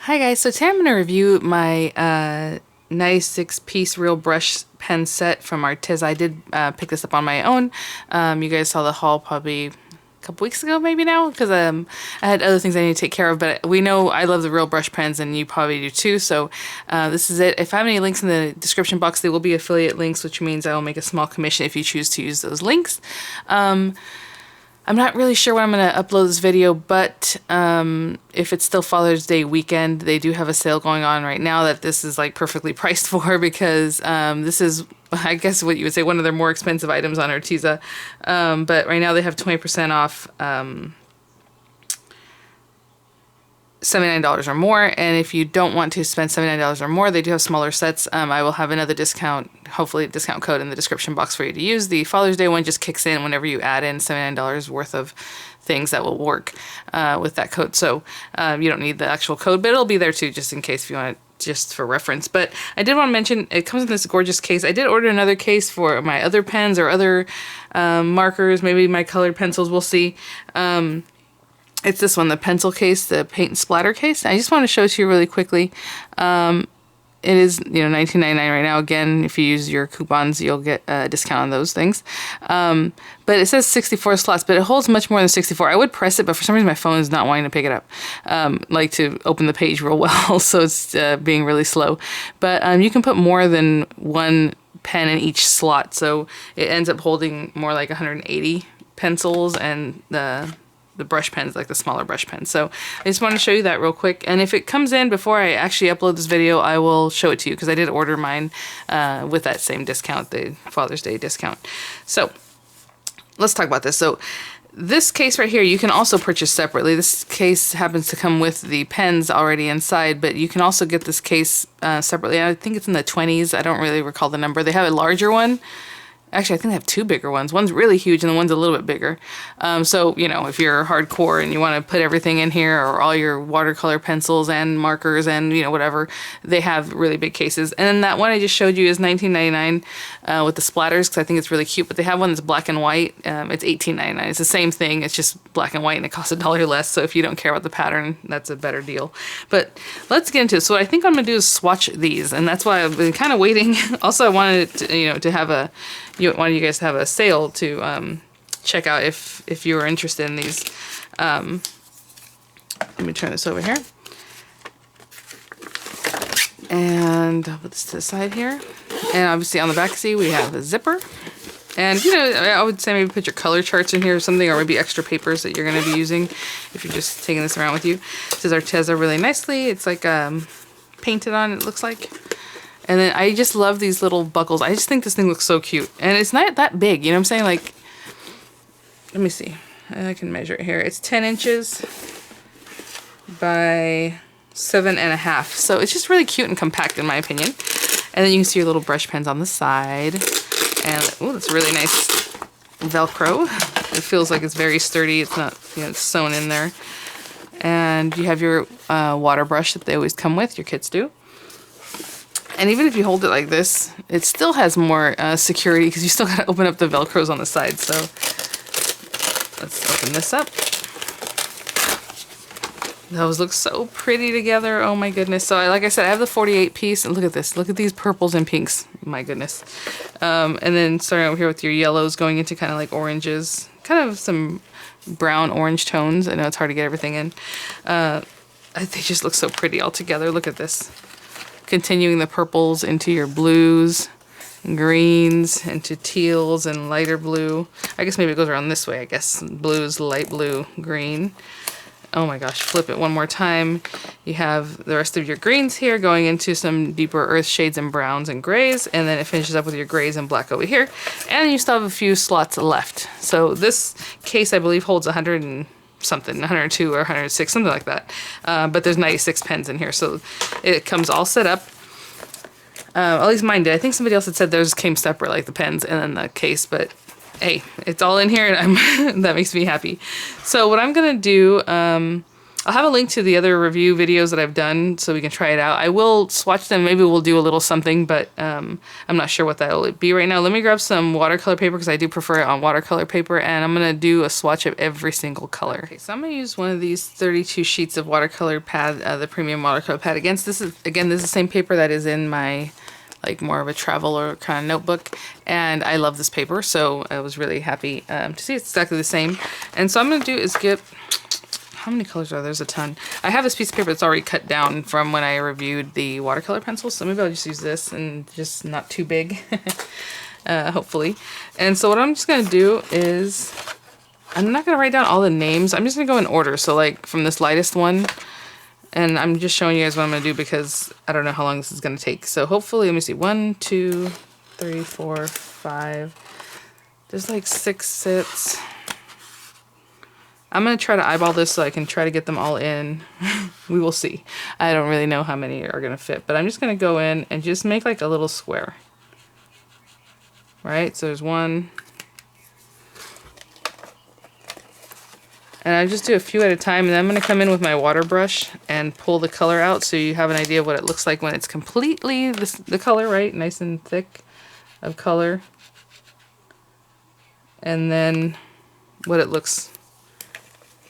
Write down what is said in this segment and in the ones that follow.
Hi guys, so today I'm going to review my nice 6-piece real brush pen set from Arteza. I did pick this up on my own. You guys saw the haul probably a couple weeks ago maybe now, because I had other things I need to take care of, but we know I love the real brush pens and you probably do too, so this is it. If I have any links in the description box, they will be affiliate links, which means I will make a small commission if you choose to use those links. I'm not really sure when I'm going to upload this video, but if it's still Father's Day weekend, they do have a sale going on right now that this is like perfectly priced for, because this is, I guess what you would say, one of their more expensive items on Arteza. But right now they have 20% off $79 or more, and if you don't want to spend $79 or more, they do have smaller sets. I will have another discount, hopefully a discount code in the description box for you to use. The Father's Day one just kicks in whenever you add in $79 worth of things that will work with that code, so you don't need the actual code, but it'll be there too, just in case if you want it, just for reference. But I did want to mention, it comes in this gorgeous case. I did order another case for my other pens or other markers, maybe my colored pencils, we'll see. It's this one, the pencil case, the paint and splatter case. I just want to show it to you really quickly. It is, $19.99 right now. Again, if you use your coupons, you'll get a discount on those things. But it says 64 slots, but it holds much more than 64. I would press it, but for some reason my phone is not wanting to pick it up, like to open the page real well, so it's being really slow. But you can put more than one pen in each slot, so it ends up holding more like 180 pencils and the brush pens, like the smaller brush pens. So I just want to show you that real quick. And if it comes in before I actually upload this video, I will show it to you, because I did order mine with that same discount, the Father's Day discount. So let's talk about this. So this case right here, you can also purchase separately. This case happens to come with the pens already inside, but you can also get this case separately. I think it's in the 20s. I don't really recall the number. They have a larger one. Actually, I think they have two bigger ones. One's really huge and the one's a little bit bigger. So, if you're hardcore and you want to put everything in here, or all your watercolor pencils and markers and, whatever, they have really big cases. And then that one I just showed you is $19.99 with the splatters, because I think it's really cute. But they have one that's black and white. It's $18.99. It's the same thing. It's just black and white, and it costs $1 less. So if you don't care about the pattern, that's a better deal. But let's get into it. So what I think I'm going to do is swatch these. And that's why I've been kind of waiting. Also, I wanted to, to have a... wanted you guys to have a sale to check out if you were interested in these. Let me turn this over here. And I'll put this to the side here. And obviously on the back, see, we have a zipper. And, I would say maybe put your color charts in here or something, or maybe extra papers that you're going to be using if you're just taking this around with you. This is Arteza really nicely. It's like painted on, it looks like. And then I just love these little buckles. I just think this thing looks so cute. And it's not that big, you know what I'm saying? Like, let me see. I can measure it here. It's 10 inches by 7.5. So it's just really cute and compact in my opinion. And then you can see your little brush pens on the side. And, oh, that's really nice Velcro. It feels like it's very sturdy. It's not, it's sewn in there. And you have your water brush that they always come with. Your kits do. And even if you hold it like this, it still has more security, because you still got to open up the Velcros on the side. So let's open this up. Those look so pretty together. Oh my goodness. So like I said, I have the 48 piece, and look at this. Look at these purples and pinks. My goodness. And then starting over here with your yellows going into kind of like oranges, kind of some brown orange tones. I know it's hard to get everything in. They just look so pretty all together. Look at this. Continuing the purples into your blues, greens, into teals and lighter blue. I guess maybe it goes around this way, I guess. Blues, light blue, green. Oh my gosh, flip it one more time. You have the rest of your greens here going into some deeper earth shades and browns and grays, and then it finishes up with your grays and black over here. And you still have a few slots left. So this case, I believe, holds 100 and something, 102 or 106, something like that. But there's 96 pens in here, so it comes all set up. At least mine did. I think somebody else had said theirs came separate, like the pens and then the case, but hey, it's all in here, and that makes me happy. So what I'm gonna do, I'll have a link to the other review videos that I've done so we can try it out. I will swatch them. Maybe we'll do a little something, but I'm not sure what that'll be right now. Let me grab some watercolor paper because I do prefer it on watercolor paper, and I'm going to do a swatch of every single color. Okay, so I'm going to use one of these 32 sheets of watercolor pad, the premium watercolor pad. Again, this is the same paper that is in my like more of a traveler kind of notebook, and I love this paper, so I was really happy to see it's exactly the same. And so I'm going to do is get, how many colors are there? There's a ton. I have this piece of paper that's already cut down from when I reviewed the watercolor pencils, so maybe I'll just use this and just not too big, hopefully. And so what I'm just going to do is, I'm not going to write down all the names, I'm just going to go in order, so like from this lightest one. And I'm just showing you guys what I'm going to do because I don't know how long this is going to take. So hopefully, let me see. 1, 2, 3, 4, 5. There's like 6 sets. I'm going to try to eyeball this so I can try to get them all in. We will see. I don't really know how many are going to fit. But I'm just going to go in and just make like a little square. Right? So there's 1. And I just do a few at a time, and then I'm going to come in with my water brush and pull the color out so you have an idea of what it looks like when it's completely the color, right? Nice and thick of color. And then what it looks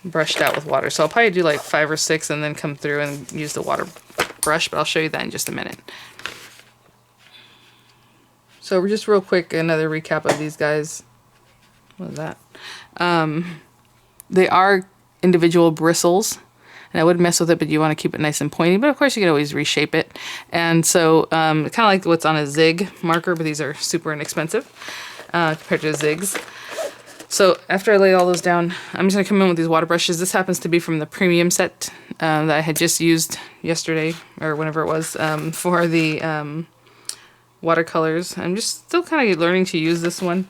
brushed out with water. So I'll probably do like 5 or 6 and then come through and use the water brush, but I'll show you that in just a minute. So we're just real quick, another recap of these guys. What is that? They are individual bristles, and I would mess with it, but you want to keep it nice and pointy. But of course, you can always reshape it. And so, kind of like what's on a zig marker, but these are super inexpensive compared to zigs. So after I lay all those down, I'm just going to come in with these water brushes. This happens to be from the premium set that I had just used yesterday, or whenever it was, for the watercolors. I'm just still kind of learning to use this one.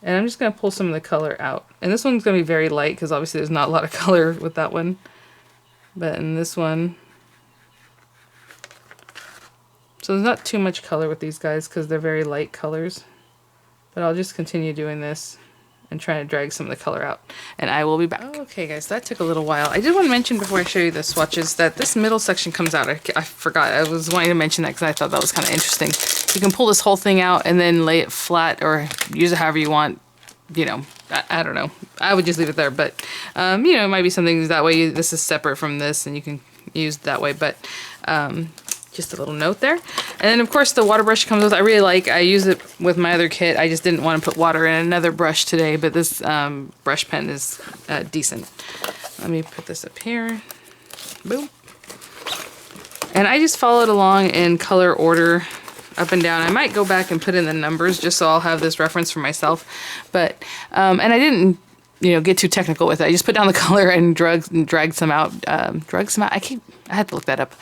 And I'm just going to pull some of the color out. And this one's going to be very light because obviously there's not a lot of color with that one. But in this one... So there's not too much color with these guys because they're very light colors. But I'll just continue doing this and trying to drag some of the color out. And I will be back. Okay guys, that took a little while. I did want to mention before I show you the swatches that this middle section comes out. I forgot. I was wanting to mention that because I thought that was kind of interesting. You can pull this whole thing out and then lay it flat or use it however you want. You know, I don't know. I would just leave it there. But, you know, it might be something that way. This is separate from this and you can use it that way. But just a little note there. And then, of course, the water brush comes with. I really like. I use it with my other kit. I just didn't want to put water in another brush today. But this brush pen is decent. Let me put this up here. Boom. And I just followed along in color order up and down. I might go back and put in the numbers just so I'll have this reference for myself. But, and I didn't, you know, get too technical with it. I just put down the color and dragged some out. Dragged some out. I had to look that up.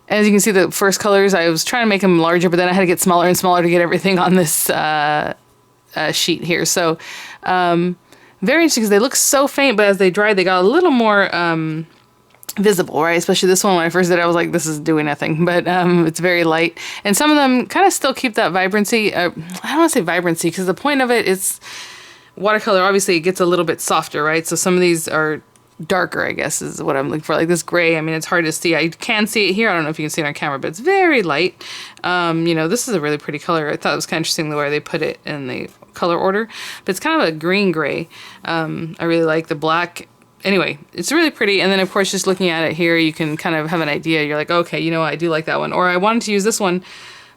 As you can see, the first colors, I was trying to make them larger, but then I had to get smaller and smaller to get everything on this sheet here. So, very interesting because they look so faint, but as they dried, they got a little more visible, right? Especially this one, when I first did it, I was like, this is doing nothing, but it's very light. And some of them kind of still keep that vibrancy. I don't want to say vibrancy because the point of it is watercolor, obviously it gets a little bit softer, right? So some of these are darker, I guess, is what I'm looking for. Like this gray, I mean, it's hard to see. I can see it here. I don't know if you can see it on camera, but it's very light. You know, this is a really pretty color. I thought it was kind of interesting the way they put it in the color order, but it's kind of a green gray. I really like the black. Anyway, it's really pretty. And then, of course, just looking at it here, you can kind of have an idea. You're like, okay, you know, I do like that one. Or I wanted to use this one,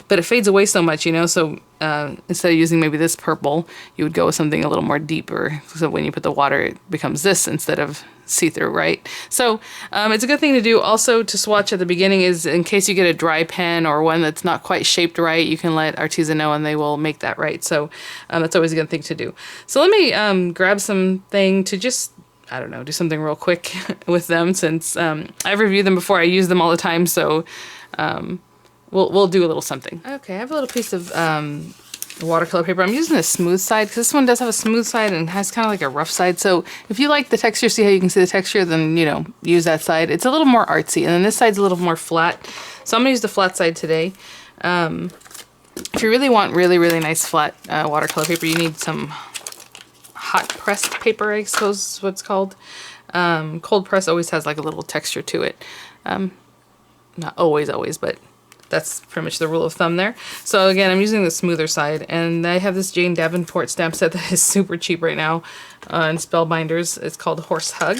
but it fades away so much, you know. So instead of using maybe this purple, you would go with something a little more deeper. So when you put the water, it becomes this instead of see-through, right? So it's a good thing to do also to swatch at the beginning is in case you get a dry pen or one that's not quite shaped right, you can let Arteza know and they will make that right. So that's always a good thing to do. So let me grab something to just, I don't know, do something real quick with them since I've reviewed them before. I use them all the time, so we'll do a little something. Okay, I have a little piece of watercolor paper. I'm using a smooth side because this one does have a smooth side and has kind of like a rough side. So if you like the texture, see how you can see the texture, then, you know, use that side. It's a little more artsy, and then this side's a little more flat. So I'm going to use the flat side today. If you really want really, really nice flat watercolor paper, you need some hot pressed paper, I suppose is what it's called. Cold press always has like a little texture to it. Not always, but that's pretty much the rule of thumb there. So again, I'm using the smoother side, and I have this Jane Davenport stamp set that is super cheap right now in Spellbinders. It's called Horse Hug.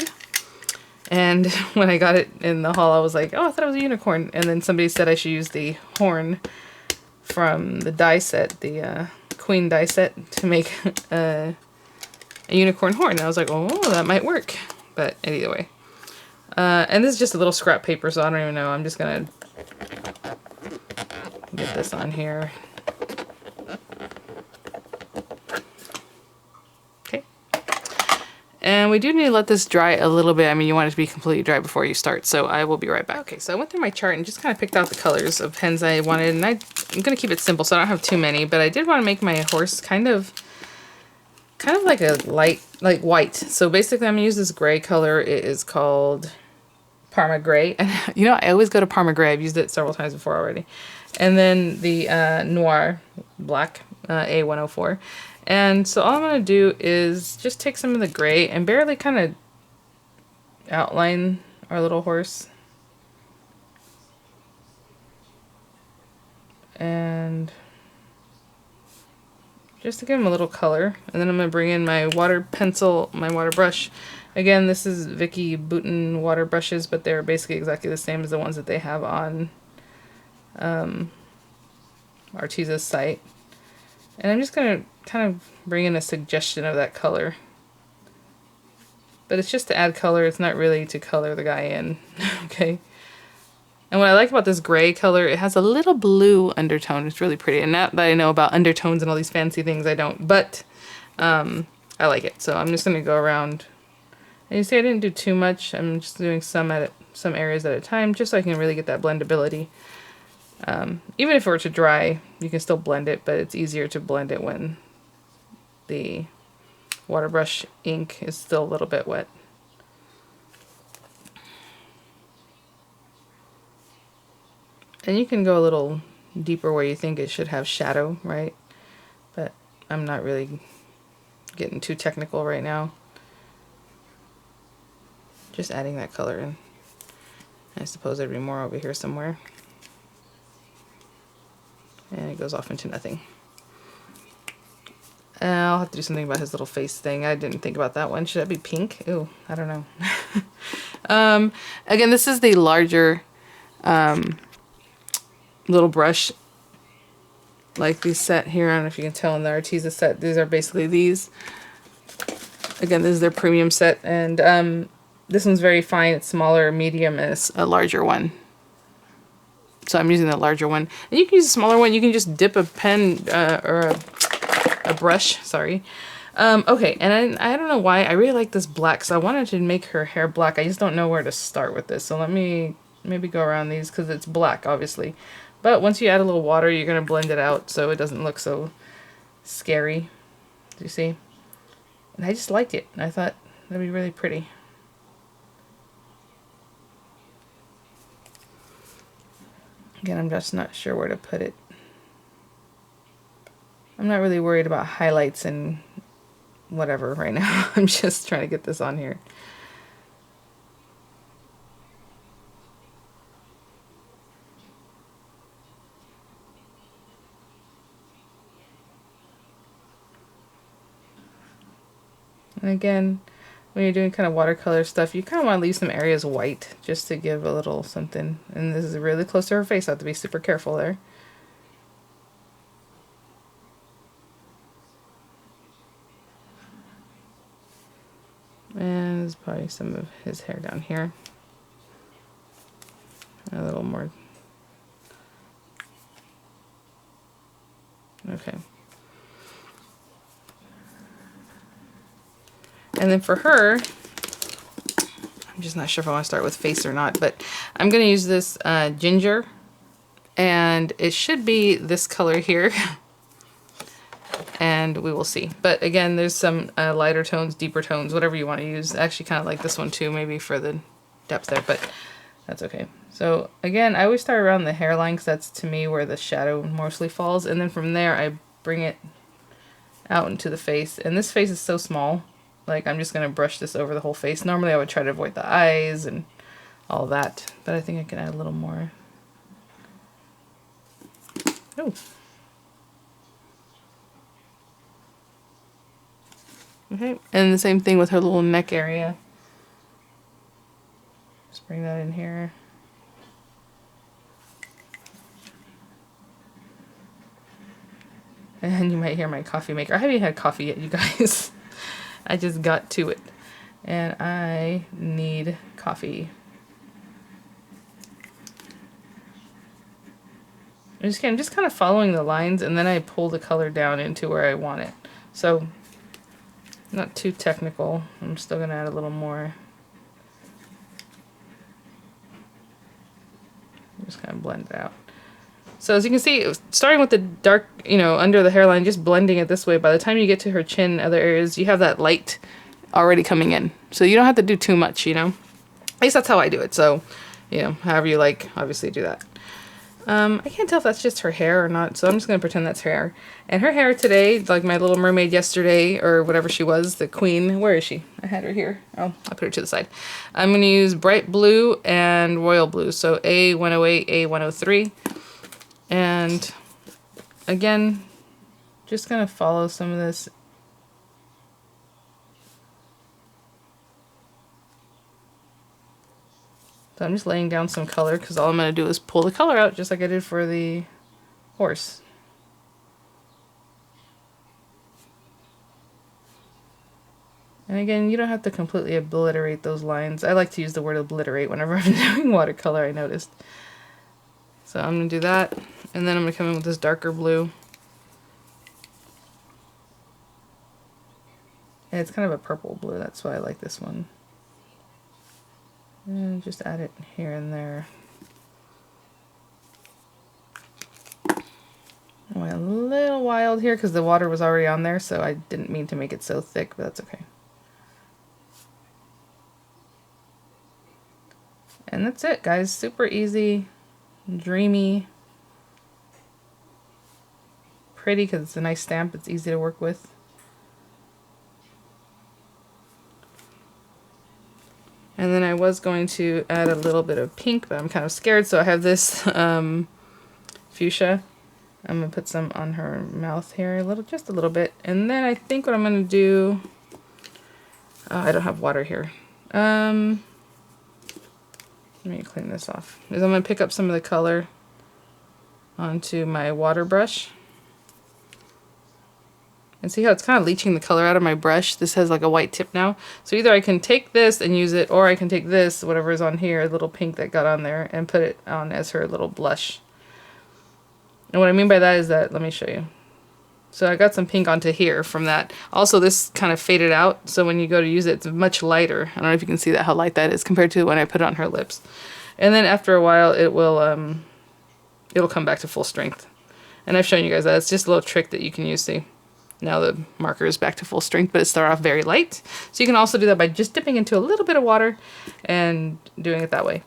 And when I got it in the haul, I was like, oh, I thought it was a unicorn. And then somebody said I should use the horn from the die set, the Queen die set, to make a unicorn horn. And I was like, oh, that might work. But anyway. And this is just a little scrap paper, so I don't even know. I'm just going to get this on here. Okay. And we do need to let this dry a little bit. I mean, you want it to be completely dry before you start, so I will be right back. Okay, so I went through my chart and just kind of picked out the colors of pens I wanted, and I'm going to keep it simple so I don't have too many, but I did want to make my horse kind of like a light, like white. So basically I'm going to use this gray color. It is called Parma Gray. And you know, I always go to Parma Gray. I've used it several times before already. And then the Noir Black, A104. And so all I'm going to do is just take some of the gray and barely kind of outline our little horse. And just to give him a little color. And then I'm going to bring in my water pencil, my water brush. Again, this is Vicky Bouton water brushes, but they're basically exactly the same as the ones that they have on Arteza's site. And I'm just going to kind of bring in a suggestion of that color. But it's just to add color, it's not really to color the guy in. Okay. And what I like about this gray color, it has a little blue undertone. It's really pretty. And not that I know about undertones and all these fancy things, I don't. But I like it. So I'm just going to go around. And you see I didn't do too much. I'm just doing some areas at a time, just so I can really get that blendability. Even if it were to dry, you can still blend it, but it's easier to blend it when the water brush ink is still a little bit wet. And you can go a little deeper where you think it should have shadow, right? But I'm not really getting too technical right now. Just adding that color in. I suppose there'd be more over here somewhere. And it goes off into nothing. I'll have to do something about his little face thing. I didn't think about that one. Should that be pink? Ooh, I don't know. Again, this is the larger little brush. Like these set here. I don't know if you can tell in the Arteza set. These are basically these. Again, this is their premium set. And this one's very fine. It's smaller, medium, and it's a larger one. So I'm using the larger one. And you can use a smaller one. You can just dip a pen or a brush. Sorry. Okay, and I don't know why. I really like this black. So I wanted to make her hair black. I just don't know where to start with this. So let me maybe go around these because it's black, obviously. But once you add a little water, you're going to blend it out so it doesn't look so scary. Do you see? And I just liked it. I thought that'd be really pretty. Again, I'm just not sure where to put it. I'm not really worried about highlights and whatever right now. I'm just trying to get this on here. And again, when you're doing kind of watercolor stuff, you kind of want to leave some areas white just to give a little something. And this is really close to her face. I have to be super careful there. And there's probably some of his hair down here. A little more. Okay. And then for her, I'm just not sure if I want to start with face or not, but I'm going to use this ginger, and it should be this color here, and we will see. But again, there's some lighter tones, deeper tones, whatever you want to use. I actually kind of like this one too, maybe for the depth there, but that's okay. So again, I always start around the hairline because that's to me where the shadow mostly falls, and then from there I bring it out into the face. And this face is so small, Like, I'm just gonna brush this over the whole face. Normally I would try to avoid the eyes and all that, but I think I can add a little more. Oh. Okay, and the same thing with her little neck area. Just bring that in here. And you might hear my coffee maker. I haven't had coffee yet, you guys. I just got to it. And I need coffee. I'm just kind of following the lines, and then I pull the color down into where I want it. So, not too technical. I'm still going to add a little more. Just kind of blend it out. So as you can see, starting with the dark, you know, under the hairline, just blending it this way, by the time you get to her chin and other areas, you have that light already coming in. So you don't have to do too much, you know. At least that's how I do it. So, you know, however you like, obviously do that. I can't tell if that's just her hair or not, so I'm just going to pretend that's her hair. And her hair today, like my little mermaid yesterday, or whatever she was, the queen, where is she? I had her here. Oh, I put her to the side. I'm going to use bright blue and royal blue, so A108, A103. And again, just going to follow some of this. So I'm just laying down some color because all I'm going to do is pull the color out just like I did for the horse. And again, you don't have to completely obliterate those lines. I like to use the word obliterate whenever I'm doing watercolor, I noticed. So I'm going to do that, and then I'm going to come in with this darker blue. And it's kind of a purple blue, that's why I like this one. And just add it here and there. I went a little wild here because the water was already on there, so I didn't mean to make it so thick, but that's okay. And that's it, guys. Super easy, dreamy, pretty because it's a nice stamp. It's easy to work with. And then I was going to add a little bit of pink, but I'm kind of scared, so I have this fuchsia. I'm going to put some on her mouth here, just a little bit. And then I think what I'm going to do, I don't have water here. Let me clean this off. Is I'm going to pick up some of the color onto my water brush. And see how it's kind of leaching the color out of my brush? This has like a white tip now. So either I can take this and use it, or I can take this, whatever is on here, a little pink that got on there, and put it on as her little blush. And what I mean by that is that, let me show you. So I got some pink onto here from that. Also, this kind of faded out, so when you go to use it, it's much lighter. I don't know if you can see that, how light that is compared to when I put it on her lips. And then after a while, it will it'll come back to full strength. And I've shown you guys that. It's just a little trick that you can use, see? Now the marker is back to full strength, but it started off very light. So you can also do that by just dipping into a little bit of water and doing it that way.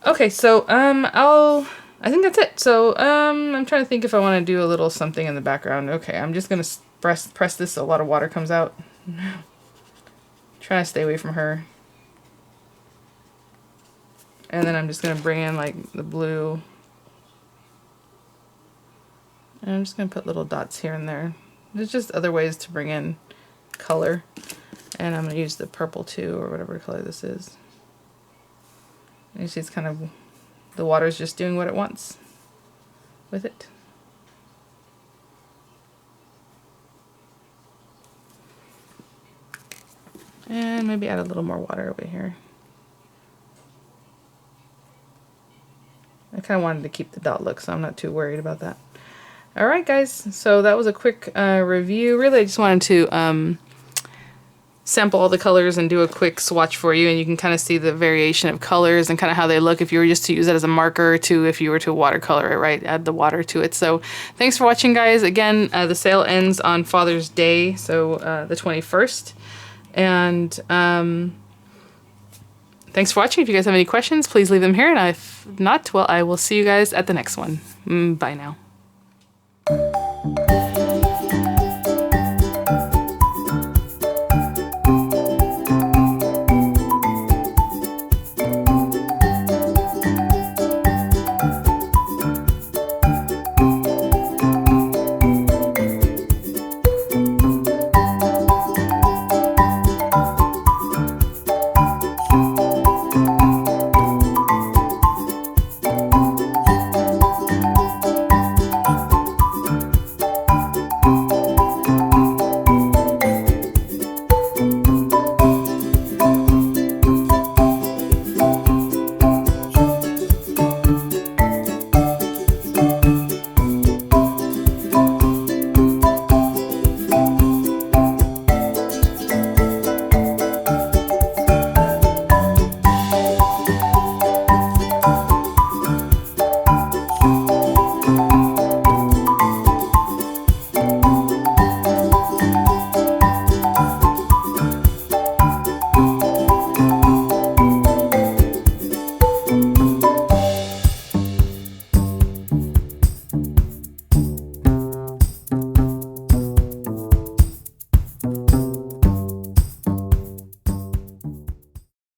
Okay, so I think that's it. So I'm trying to think if I want to do a little something in the background. Okay, I'm just gonna press this so a lot of water comes out. Trying to stay away from her. And then I'm just gonna bring in like the blue. And I'm just going to put little dots here and there. There's just other ways to bring in color. And I'm going to use the purple too, or whatever color this is. And you see it's kind of, the water's just doing what it wants with it. And maybe add a little more water over here. I kind of wanted to keep the dot look, so I'm not too worried about that. Alright guys, so that was a quick review. Really, I just wanted to sample all the colors and do a quick swatch for you, and you can kind of see the variation of colors and kind of how they look if you were just to use it as a marker, to if you were to watercolor it, right? Add the water to it. So thanks for watching, guys. Again, the sale ends on Father's Day, so the 21st. And thanks for watching. If you guys have any questions, please leave them here, and if not, well, I will see you guys at the next one. Bye now.